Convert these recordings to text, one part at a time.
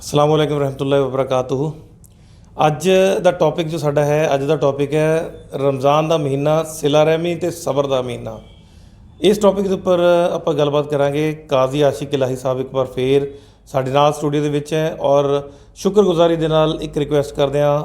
ਅਸਲਾਮ ਵਾਲੇਕੁਮ ਰਹਿਮਤੁਲਾਹਿ ਵਬਰਕਾਤੁਹੂ। ਅੱਜ ਦਾ ਟੌਪਿਕ ਜੋ ਸਾਡਾ ਹੈ, ਅੱਜ ਦਾ ਟੌਪਿਕ ਹੈ ਰਮਜ਼ਾਨ ਦਾ ਮਹੀਨਾ, ਸਿਲਾ ਰਹਿਮੀ ਅਤੇ ਸਬਰ ਦਾ ਮਹੀਨਾ। ਇਸ ਟੌਪਿਕ ਦੇ ਉੱਪਰ ਆਪਾਂ ਗੱਲਬਾਤ ਕਰਾਂਗੇ। ਕਾਜ਼ੀ ਆਸ਼ਿਕ ਇਲਾਹੀ ਸਾਹਿਬ ਇੱਕ ਵਾਰ ਫੇਰ ਸਾਡੇ ਨਾਲ ਸਟੂਡੀਓ ਦੇ ਵਿੱਚ ਹੈ ਔਰ ਸ਼ੁਕਰਗੁਜ਼ਾਰੀ ਦੇ ਨਾਲ ਇੱਕ ਰਿਕੁਐਸਟ ਕਰਦੇ ਹਾਂ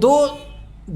2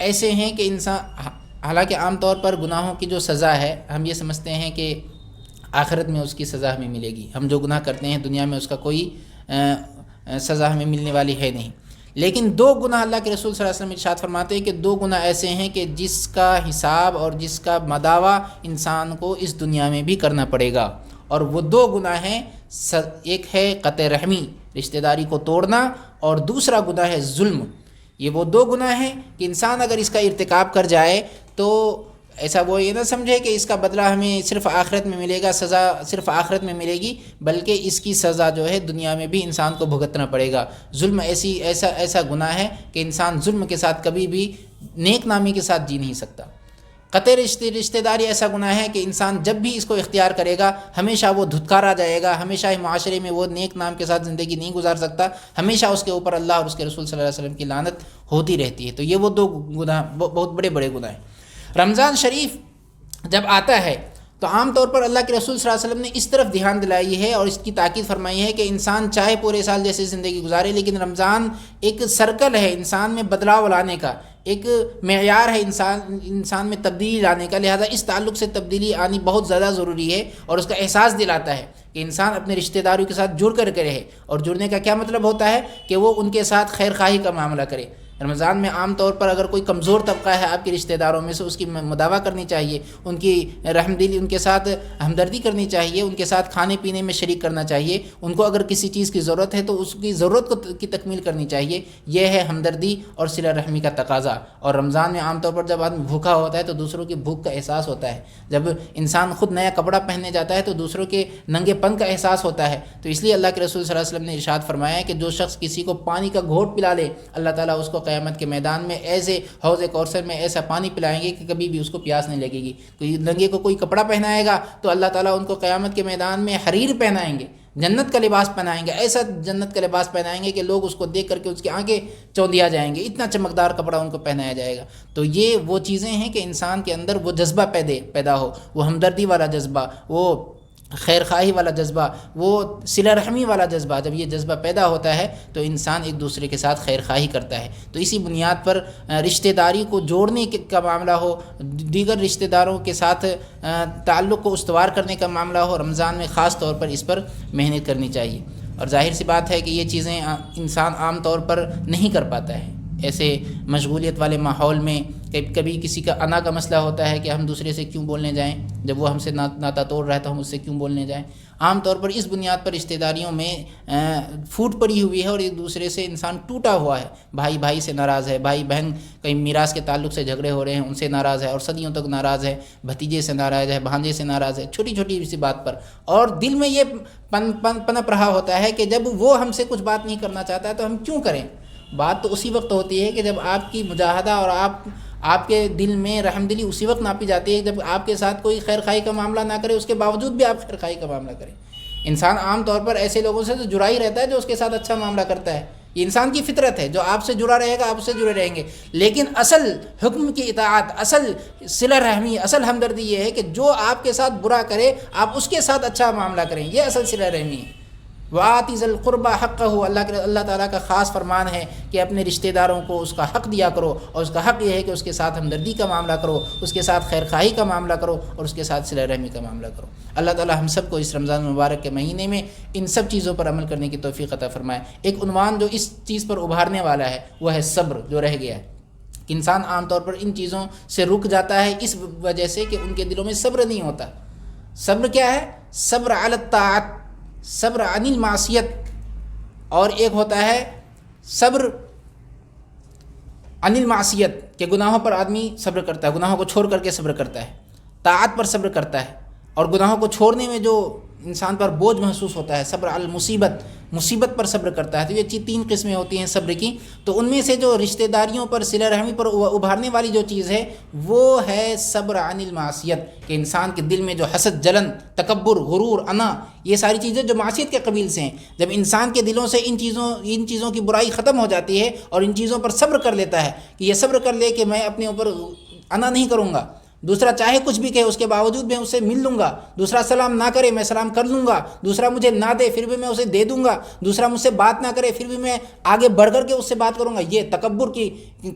ایسے ہیں کہ انسان، حالانکہ عام طور پر گناہوں کی جو سزا ہے ہم یہ سمجھتے ہیں کہ آخرت میں اس کی سزا ہمیں ملے گی، ہم جو گناہ کرتے ہیں دنیا میں اس کا کوئی سزا ہمیں ملنے والی ہے نہیں، لیکن دو گناہ اللہ کے رسول صلی اللہ علیہ وسلم ارشاد فرماتے ہیں کہ دو گناہ ایسے ہیں کہ جس کا حساب اور جس کا مداوع انسان کو اس دنیا میں بھی کرنا پڑے گا، اور وہ دو گناہ ہیں، ایک ہے قطع رحمی، رشتہ داری کو توڑنا، اور دوسرا گناہ ہے ظلم۔ یہ وہ دو گناہ ہیں کہ انسان اگر اس کا ارتکاب کر جائے تو ایسا وہ یہ نہ سمجھے کہ اس کا بدلہ ہمیں صرف آخرت میں ملے گا، سزا صرف آخرت میں ملے گی، بلکہ اس کی سزا جو ہے دنیا میں بھی انسان کو بھگتنا پڑے گا۔ ظلم ایسا گناہ ہے کہ انسان ظلم کے ساتھ کبھی بھی نیک نامی کے ساتھ جی نہیں سکتا۔ قطع رشتہ داری ایسا گناہ ہے کہ انسان جب بھی اس کو اختیار کرے گا ہمیشہ وہ دھتکارا جائے گا، ہمیشہ ہی معاشرے میں وہ نیک نام کے ساتھ زندگی نہیں گزار سکتا، ہمیشہ اس کے اوپر اللہ اور اس کے رسول صلی اللہ علیہ وسلم کی لعنت ہوتی رہتی ہے۔ تو یہ وہ دو گناہ بہت بڑے بڑے گناہ ہیں۔ رمضان شریف جب آتا ہے تو عام طور پر اللہ کے رسول صلی اللہ علیہ وسلم نے اس طرف دھیان دلائی ہے اور اس کی تاکید فرمائی ہے کہ انسان چاہے پورے سال جیسے زندگی گزارے، لیکن رمضان ایک سرکل ہے انسان میں بدلاؤ لانے کا، ایک معیار ہے انسان میں تبدیلی لانے کا، لہذا اس تعلق سے تبدیلی آنی بہت زیادہ ضروری ہے، اور اس کا احساس دلاتا ہے کہ انسان اپنے رشتہ داروں کے ساتھ جڑ کر کے رہے، اور جڑنے کا کیا مطلب ہوتا ہے کہ وہ ان کے ساتھ خیر خواہی کا معاملہ کرے۔ رمضان میں عام طور پر اگر کوئی کمزور طبقہ ہے آپ کے رشتہ داروں میں سے، اس کی مداوع کرنی چاہیے، ان کی رحم دلی، ان کے ساتھ ہمدردی کرنی چاہیے، ان کے ساتھ کھانے پینے میں شریک کرنا چاہیے، ان کو اگر کسی چیز کی ضرورت ہے تو اس کی ضرورت کی تکمیل کرنی چاہیے۔ یہ ہے ہمدردی اور صلہ رحمی کا تقاضا۔ اور رمضان میں عام طور پر جب آدمی بھوکا ہوتا ہے تو دوسروں کی بھوک کا احساس ہوتا ہے، جب انسان خود نیا کپڑا پہننے جاتا ہے تو دوسروں کے ننگے پن کا احساس ہوتا ہے، تو اس لیے اللہ کے رسول صلی اللہ علیہ وسلم نے ارشاد فرمایا ہے کہ جو شخص کسی کو پانی کا گھونٹ پلا لے، اللہ تعالیٰ اس کو قیامت کے میدان میں ایسے حوض کوثر میں ایسا پانی پلائیں گے کہ کبھی بھی اس کو پیاس نہیں لگے گی۔ کوئی ننگے کو کوئی کپڑا پہنائے گا تو اللہ تعالیٰ ان کو قیامت کے میدان میں حریر پہنائیں گے، جنت کا لباس پہنائیں گے، ایسا جنت کا لباس پہنائیں گے کہ لوگ اس کو دیکھ کر کے اس کی آنکھیں چوندیا جائیں گے، اتنا چمکدار کپڑا ان کو پہنایا جائے گا۔ تو یہ وہ چیزیں ہیں کہ انسان کے اندر وہ جذبہ پیدا ہو، وہ ہمدردی والا جذبہ، وہ خیر خواہی والا جذبہ، وہ صلہ رحمی والا جذبہ۔ جب یہ جذبہ پیدا ہوتا ہے تو انسان ایک دوسرے کے ساتھ خیر خواہی کرتا ہے۔ تو اسی بنیاد پر رشتہ داری کو جوڑنے کا معاملہ ہو، دیگر رشتہ داروں کے ساتھ تعلق کو استوار کرنے کا معاملہ ہو، رمضان میں خاص طور پر اس پر محنت کرنی چاہیے۔ اور ظاہر سی بات ہے کہ یہ چیزیں انسان عام طور پر نہیں کر پاتا ہے، ایسے مشغولیت والے ماحول میں کبھی کسی کا انا کا مسئلہ ہوتا ہے کہ ہم دوسرے سے کیوں بولنے جائیں، جب وہ ہم سے ناتا توڑ رہا ہے تو ہم اس سے کیوں بولنے جائیں۔ عام طور پر اس بنیاد پر رشتہ داریوں میں پھوٹ پڑی ہوئی ہے اور ایک دوسرے سے انسان ٹوٹا ہوا ہے، بھائی بھائی سے ناراض ہے، بھائی بہن کہیں میراث کے تعلق سے جھگڑے ہو رہے ہیں ان سے ناراض ہے اور صدیوں تک ناراض ہے، بھتیجے سے ناراض ہے، بھانجے سے ناراض ہے، چھوٹی چھوٹی سی بات پر، اور دل میں یہ پنپ رہا ہوتا ہے کہ جب وہ ہم سے کچھ بات نہیں کرنا چاہتا ہے تو ہم کیوں کریں۔ بات تو اسی وقت ہوتی ہے کہ جب آپ کی مجاہدہ اور آپ کے دل میں رحم دلی اسی وقت ناپی جاتی ہے جب آپ کے ساتھ کوئی خیر خواہی کا معاملہ نہ کرے، اس کے باوجود بھی آپ خیر خواہی کا معاملہ کریں۔ انسان عام طور پر ایسے لوگوں سے تو جڑا ہی رہتا ہے جو اس کے ساتھ اچھا معاملہ کرتا ہے، یہ انسان کی فطرت ہے، جو آپ سے جڑا رہے گا آپ اس سے جڑے رہیں گے، لیکن اصل حکم کی اطاعت، اصل صلہ رحمی، اصل ہمدردی یہ ہے کہ جو آپ کے ساتھ برا کرے آپ اس کے ساتھ اچھا معاملہ کریں، یہ اصل صلہ رحمی ہے۔ وَآتِ ذِی الْقُرْبَىٰ حَقَّهُ، اللہ تعالیٰ کا خاص فرمان ہے کہ اپنے رشتہ داروں کو اس کا حق دیا کرو، اور اس کا حق یہ ہے کہ اس کے ساتھ ہمدردی کا معاملہ کرو، اس کے ساتھ خیر خواہی کا معاملہ کرو، اور اس کے ساتھ صلہ رحمی کا معاملہ کرو۔ اللہ تعالیٰ ہم سب کو اس رمضان مبارک کے مہینے میں ان سب چیزوں پر عمل کرنے کی توفیق عطا فرمائے۔ ایک عنوان جو اس چیز پر ابھارنے والا ہے وہ ہے صبر، جو رہ گیا ہے۔ انسان عام طور پر ان چیزوں سے رک جاتا ہے اس وجہ سے کہ ان کے دلوں میں صبر نہیں ہوتا۔ صبر کیا ہے؟ صبر علی الطاعت، صبر عن المعصیت، اور ایک ہوتا ہے صبر عن المعصیت کہ گناہوں پر آدمی صبر کرتا ہے، گناہوں کو چھوڑ کر کے صبر کرتا ہے، طاعت پر صبر کرتا ہے، اور گناہوں کو چھوڑنے میں جو انسان پر بوجھ محسوس ہوتا ہے، صبر علی المصیبت، مصیبت پر صبر کرتا ہے۔ تو یہ تین قسمیں ہوتی ہیں صبر کی۔ تو ان میں سے جو رشتہ داریوں پر صلہ رحمی پر ابھارنے والی جو چیز ہے وہ ہے صبر عن المعصیت، کہ انسان کے دل میں جو حسد، جلن، تکبر، غرور، انا، یہ ساری چیزیں جو معصیت کے قبیل سے ہیں، جب انسان کے دلوں سے ان چیزوں کی برائی ختم ہو جاتی ہے اور ان چیزوں پر صبر کر لیتا ہے، کہ یہ صبر کر لے کہ میں اپنے اوپر انا نہیں کروں گا، دوسرا چاہے کچھ بھی کہے اس کے باوجود میں اسے مل لوں گا، دوسرا سلام نہ کرے میں سلام کر لوں گا، دوسرا مجھے نہ دے پھر بھی میں اسے دے دوں گا، دوسرا مجھ سے بات نہ کرے پھر بھی میں آگے بڑھ کر کے اس سے بات کروں گا. یہ تکبر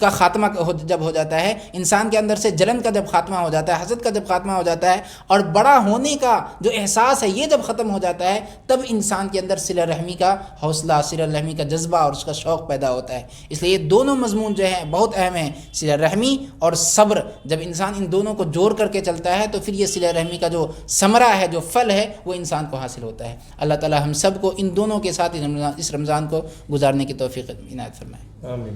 کا خاتمہ جب ہو جاتا ہے، انسان کے اندر سے جلن کا جب خاتمہ ہو جاتا ہے، حسد کا جب خاتمہ ہو جاتا ہے، اور بڑا ہونے کا جو احساس ہے یہ جب ختم ہو جاتا ہے، تب انسان کے اندر صلہ رحمی کا حوصلہ، صلہ رحمی کا جذبہ اور اس کا شوق پیدا ہوتا ہے. اس لیے یہ دونوں مضمون جو ہیں بہت اہم ہیں، صلہ رحمی اور صبر. جب انسان ان دونوں کو جوڑ کر کے چلتا ہے تو پھر یہ صلہ رحمی کا جو ثمرہ ہے، جو پھل ہے، وہ انسان کو حاصل ہوتا ہے. اللہ تعالی ہم سب کو ان دونوں کے ساتھ اس رمضان کو گزارنے کی توفیق عنایت فرمائے. آمین.